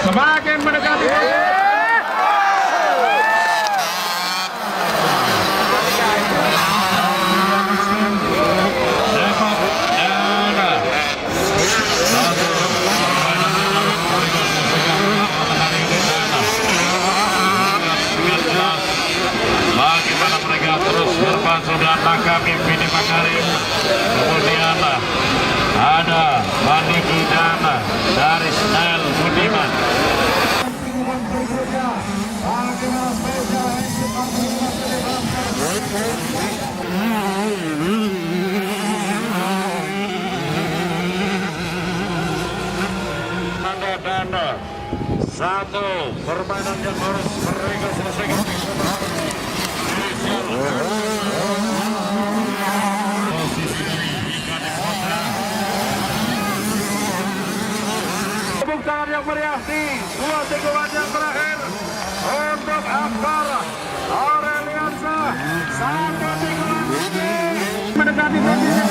Semakin mendekati bagaimana mereka terus berpacu dan langkah mimpi di Makarim. Kemudian ada Maniki Dana dari Snell Budiman. Tanda satu permainan yang harus mereka selesaikan. Tepuk tangan yang meriah di dua tikungan yang terakhir untuk Akbar Aureliansa. Satu tikungan mendekati posisi